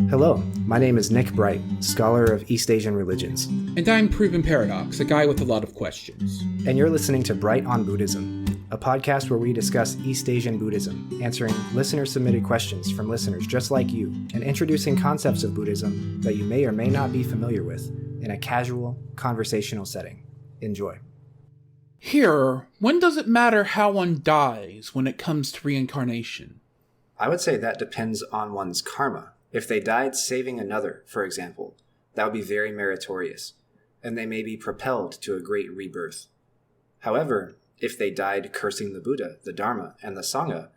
Hello, my name is Nick Bright, scholar of East Asian religions. And I'm Proven Paradox, a guy with a lot of questions. And you're listening to Bright on Buddhism, a podcast where we discuss East Asian Buddhism, answering listener-submitted questions from listeners just like you, and introducing concepts of Buddhism that you may or may not be familiar with in a casual, conversational setting. Enjoy. Here, when does it matter how one dies when it comes to reincarnation? I would say that depends on one's karma. If they died saving another, for example, that would be very meritorious, and they may be propelled to a great rebirth. However, if they died cursing the Buddha, the Dharma, and the Sangha,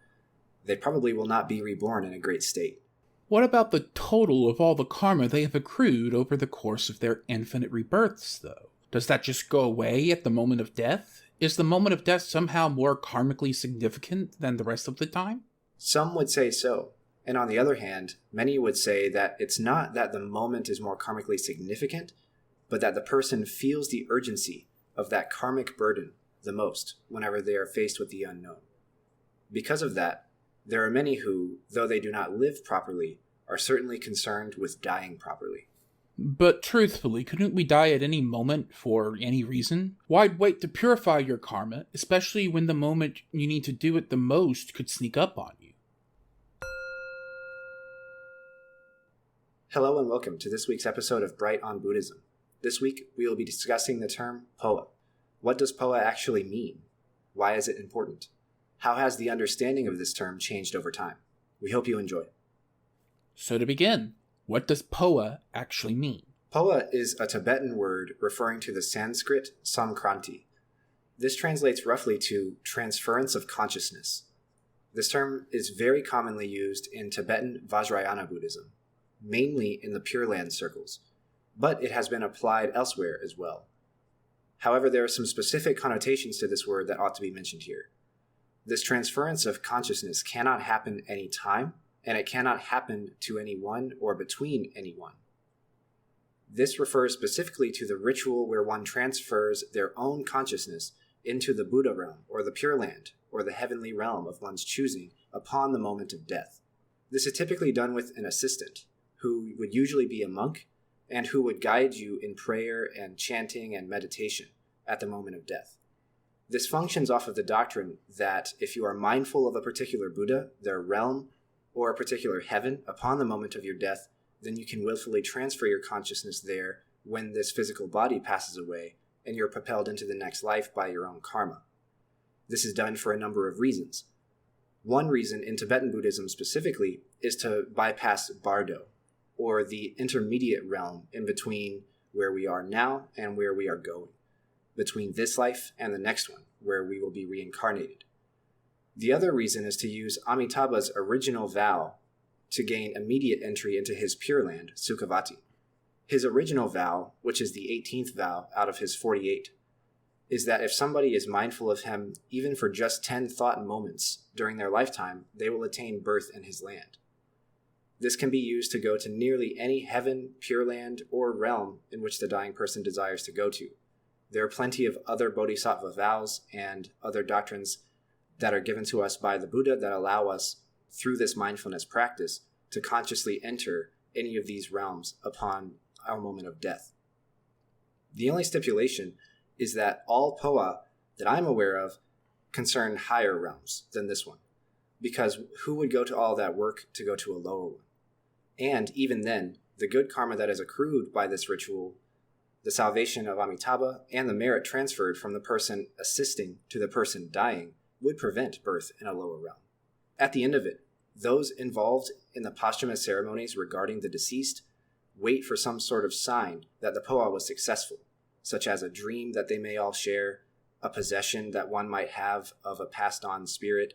they probably will not be reborn in a great state. What about the total of all the karma they have accrued over the course of their infinite rebirths, though? Does that just go away at the moment of death? Is the moment of death somehow more karmically significant than the rest of the time? Some would say so. And on the other hand, many would say that it's not that the moment is more karmically significant, but that the person feels the urgency of that karmic burden the most whenever they are faced with the unknown. Because of that, there are many who, though they do not live properly, are certainly concerned with dying properly. But truthfully, couldn't we die at any moment for any reason? Why wait to purify your karma, especially when the moment you need to do it the most could sneak up on you? Hello and welcome to this week's episode of Bright on Buddhism. This week, we will be discussing the term Poa. What does Poa actually mean? Why is it important? How has the understanding of this term changed over time? We hope you enjoy. So to begin, what does Poa actually mean? Poa is a Tibetan word referring to the Sanskrit samkranti. This translates roughly to transference of consciousness. This term is very commonly used in Tibetan Vajrayana Buddhism, mainly in the Pure Land circles, but it has been applied elsewhere as well. However, there are some specific connotations to this word that ought to be mentioned here. This transference of consciousness cannot happen any time, and it cannot happen to anyone or between anyone. This refers specifically to the ritual where one transfers their own consciousness into the Buddha realm, or the Pure Land, or the heavenly realm of one's choosing upon the moment of death. This is typically done with an assistant, who would usually be a monk, and who would guide you in prayer and chanting and meditation at the moment of death. This functions off of the doctrine that if you are mindful of a particular Buddha, their realm, or a particular heaven upon the moment of your death, then you can willfully transfer your consciousness there when this physical body passes away, and you're propelled into the next life by your own karma. This is done for a number of reasons. One reason in Tibetan Buddhism specifically is to bypass bardo, or the intermediate realm in between where we are now and where we are going, between this life and the next one, where we will be reincarnated. The other reason is to use Amitabha's original vow to gain immediate entry into his Pure Land, Sukhavati. His original vow, which is the 18th vow out of his 48, is that if somebody is mindful of him even for just 10 thought moments during their lifetime, they will attain birth in his land. This can be used to go to nearly any heaven, Pure Land, or realm in which the dying person desires to go to. There are plenty of other bodhisattva vows and other doctrines that are given to us by the Buddha that allow us, through this mindfulness practice, to consciously enter any of these realms upon our moment of death. The only stipulation is that all Poa that I'm aware of concern higher realms than this one, because who would go to all that work to go to a lower one? And even then, the good karma that is accrued by this ritual, the salvation of Amitabha, and the merit transferred from the person assisting to the person dying would prevent birth in a lower realm. At the end of it, those involved in the posthumous ceremonies regarding the deceased wait for some sort of sign that the Poa was successful, such as a dream that they may all share, a possession that one might have of a passed-on spirit,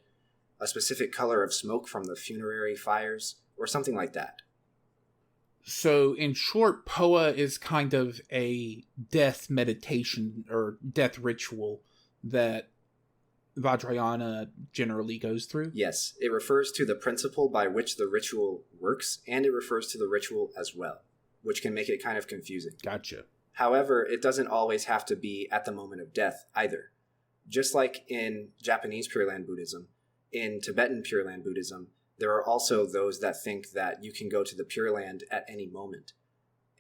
a specific color of smoke from the funerary fires, or something like that. So, in short, Poa is kind of a death meditation or death ritual that Vajrayana generally goes through? Yes, it refers to the principle by which the ritual works, and it refers to the ritual as well, which can make it kind of confusing. Gotcha. However, it doesn't always have to be at the moment of death either. Just like in Japanese Pure Land Buddhism, in Tibetan Pure Land Buddhism, There are also those that think that you can go to the Pure Land at any moment,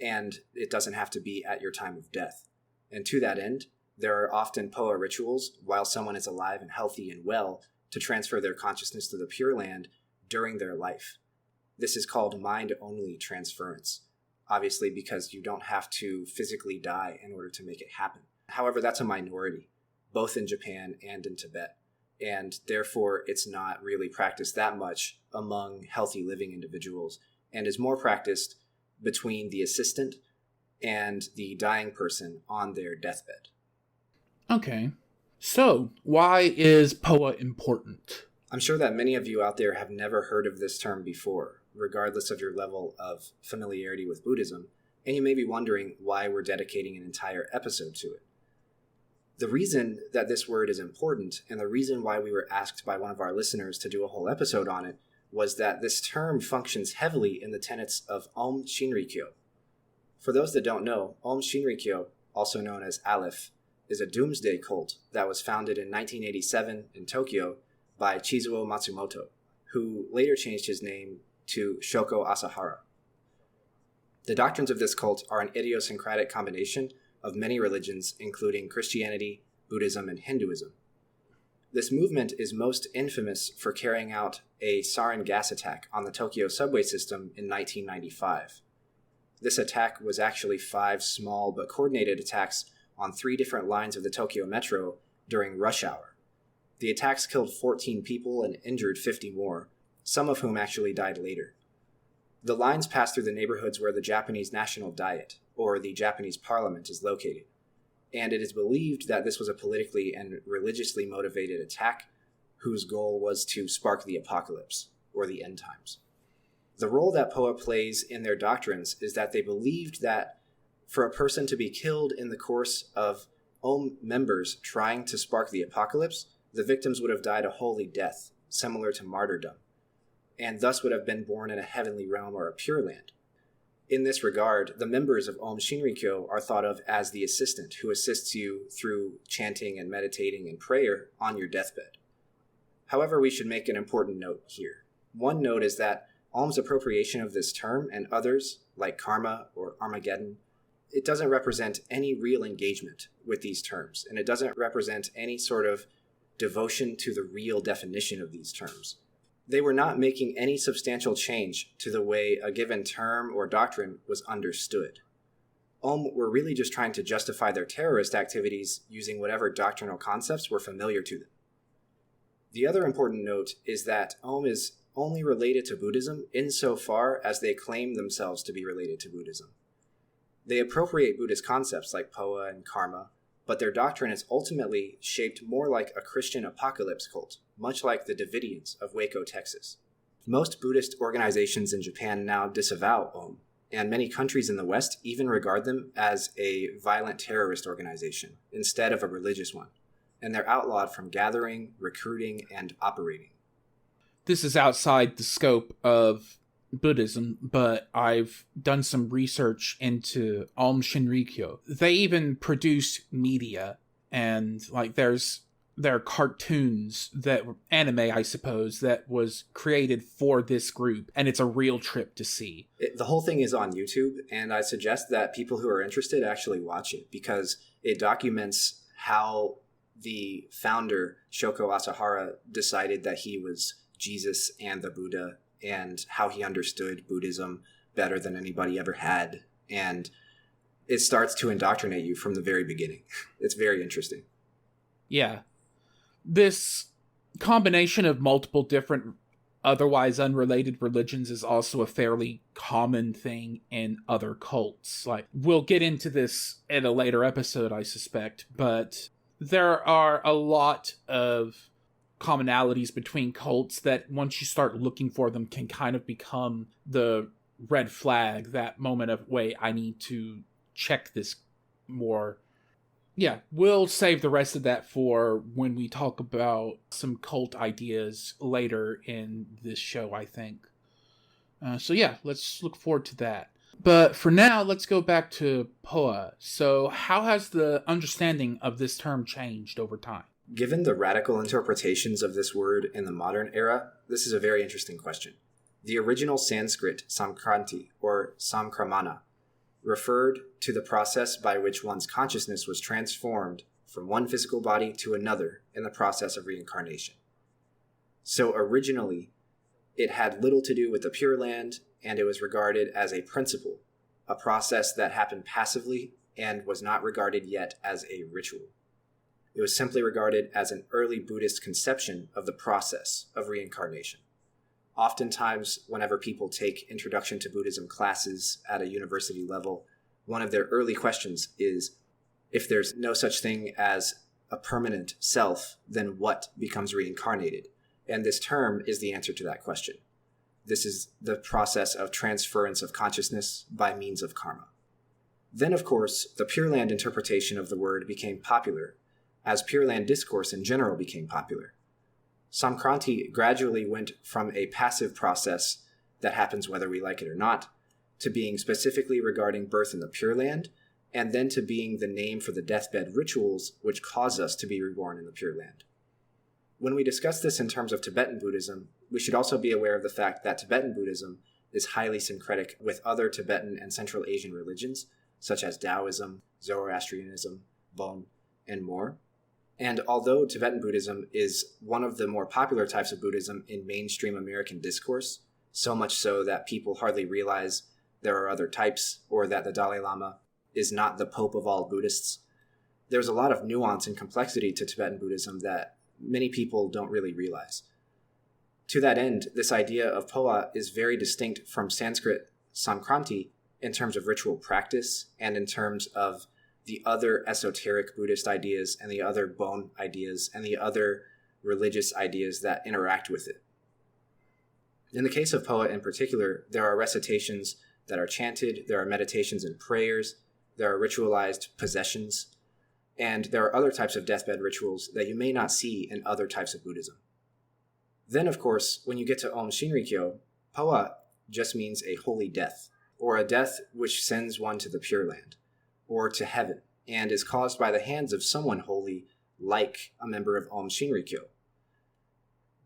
and it doesn't have to be at your time of death. And to that end, there are often Poa rituals while someone is alive and healthy and well to transfer their consciousness to the Pure Land during their life. This is called mind-only transference, obviously because you don't have to physically die in order to make it happen. However, that's a minority, both in Japan and in Tibet, and therefore it's not really practiced that much among healthy living individuals and is more practiced between the assistant and the dying person on their deathbed. Okay. So, why is Poa important? I'm sure that many of you out there have never heard of this term before, regardless of your level of familiarity with Buddhism, and you may be wondering why we're dedicating an entire episode to it. The reason that this word is important, and the reason why we were asked by one of our listeners to do a whole episode on it, was that this term functions heavily in the tenets of Aum Shinrikyo. For those that don't know, Aum Shinrikyo, also known as Aleph, is a doomsday cult that was founded in 1987 in Tokyo by Chizuo Matsumoto, who later changed his name to Shoko Asahara. The doctrines of this cult are an idiosyncratic combination of many religions, including Christianity, Buddhism, and Hinduism. This movement is most infamous for carrying out a sarin gas attack on the Tokyo subway system in 1995. This attack was actually 5 small but coordinated attacks on 3 different lines of the Tokyo Metro during rush hour. The attacks killed 14 people and injured 50 more, some of whom actually died later. The lines passed through the neighborhoods where the Japanese National Diet, or the Japanese Parliament, is located, and it is believed that this was a politically and religiously motivated attack whose goal was to spark the apocalypse, or the end times. The role that Poa plays in their doctrines is that they believed that for a person to be killed in the course of Aum members trying to spark the apocalypse, the victims would have died a holy death, similar to martyrdom, and thus would have been born in a heavenly realm or a pure land. In this regard, the members of Aum Shinrikyo are thought of as the assistant who assists you through chanting and meditating and prayer on your deathbed. However, we should make an important note here. One note is that Aum's appropriation of this term and others, like karma or Armageddon, it doesn't represent any real engagement with these terms, and it doesn't represent any sort of devotion to the real definition of these terms. They were not making any substantial change to the way a given term or doctrine was understood. Aum were really just trying to justify their terrorist activities using whatever doctrinal concepts were familiar to them. The other important note is that Aum is only related to Buddhism insofar as they claim themselves to be related to Buddhism. They appropriate Buddhist concepts like Poa and karma, but their doctrine is ultimately shaped more like a Christian apocalypse cult, much like the Davidians of Waco, Texas. Most Buddhist organizations in Japan now disavow Aum, and many countries in the West even regard them as a violent terrorist organization instead of a religious one, and they're outlawed from gathering, recruiting, and operating. This is outside the scope of Buddhism, but I've done some research into Aum Shinrikyo. They even produce media, and there are cartoons that were anime, I suppose, that was created for this group, and it's a real trip to see. The whole thing is on YouTube, and I suggest that people who are interested actually watch it, because it documents how the founder, Shoko Asahara, decided that he was Jesus and the Buddha, and how he understood Buddhism better than anybody ever had. And it starts to indoctrinate you from the very beginning. It's very interesting. Yeah. This combination of multiple different, otherwise unrelated religions is also a fairly common thing in other cults. We'll get into this in a later episode, I suspect, but there are a lot of commonalities between cults that once you start looking for them can kind of become the red flag, that moment of, wait, I need to check this more. Yeah, we'll save the rest of that for when we talk about some cult ideas later in this show, I think. So yeah, let's look forward to that. But for now, let's go back to Poa. So how has the understanding of this term changed over time? Given the radical interpretations of this word in the modern era, this is a very interesting question. The original Sanskrit samkranti, or samkramana, referred to the process by which one's consciousness was transformed from one physical body to another in the process of reincarnation. So originally, it had little to do with the Pure Land, and it was regarded as a principle, a process that happened passively and was not regarded yet as a ritual. It was simply regarded as an early Buddhist conception of the process of reincarnation. Oftentimes, whenever people take Introduction to Buddhism classes at a university level, one of their early questions is, if there's no such thing as a permanent self, then what becomes reincarnated? And this term is the answer to that question. This is the process of transference of consciousness by means of karma. Then, of course, the Pure Land interpretation of the word became popular, as Pure Land discourse in general became popular. Samkranti gradually went from a passive process that happens whether we like it or not, to being specifically regarding birth in the Pure Land, and then to being the name for the deathbed rituals which cause us to be reborn in the Pure Land. When we discuss this in terms of Tibetan Buddhism, we should also be aware of the fact that Tibetan Buddhism is highly syncretic with other Tibetan and Central Asian religions, such as Taoism, Zoroastrianism, Bon, and more. And although Tibetan Buddhism is one of the more popular types of Buddhism in mainstream American discourse, so much so that people hardly realize there are other types, or that the Dalai Lama is not the Pope of all Buddhists, there's a lot of nuance and complexity to Tibetan Buddhism that many people don't really realize. To that end, this idea of Poa is very distinct from Sanskrit Samkranti in terms of ritual practice and in terms of the other esoteric Buddhist ideas and the other Bon ideas and the other religious ideas that interact with it. In the case of Poa in particular, there are recitations that are chanted, there are meditations and prayers, there are ritualized possessions, and there are other types of deathbed rituals that you may not see in other types of Buddhism. Then, of course, when you get to Om Shinrikyo, Poa just means a holy death, or a death which sends one to the Pure Land, or to heaven, and is caused by the hands of someone holy, like a member of Om Shinrikyo.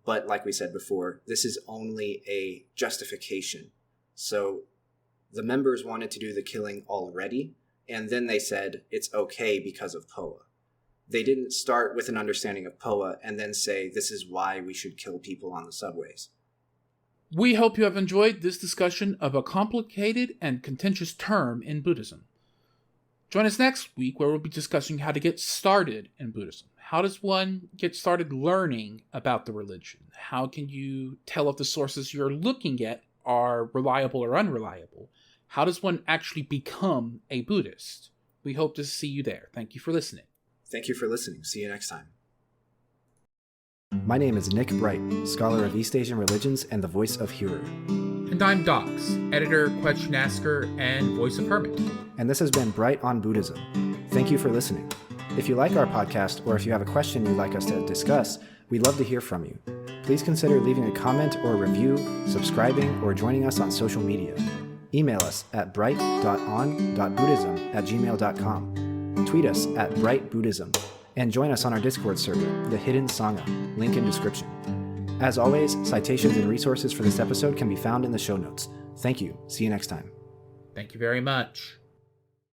But like we said before, this is only a justification. So the members wanted to do the killing already, and then they said it's okay because of Poa. They didn't start with an understanding of Poa and then say this is why we should kill people on the subways. We hope you have enjoyed this discussion of a complicated and contentious term in Buddhism. Join us next week where we'll be discussing how to get started in Buddhism. How does one get started learning about the religion? How can you tell if the sources you're looking at are reliable or unreliable? How does one actually become a Buddhist? We hope to see you there. Thank you for listening. Thank you for listening. See you next time. My name is Nick Bright, scholar of East Asian religions and the voice of Hearer. And I'm Docs, editor, question asker, and voice of Hermit. And this has been Bright on Buddhism. Thank you for listening. If you like our podcast, or if you have a question you'd like us to discuss, we'd love to hear from you. Please consider leaving a comment or review, subscribing, or joining us on social media. Email us at bright.on.buddhism@gmail.com. Tweet us at brightbuddhism, and join us on our Discord server, the Hidden Sangha, link in description. As always, citations and resources for this episode can be found in the show notes. Thank you. See you next time. Thank you very much.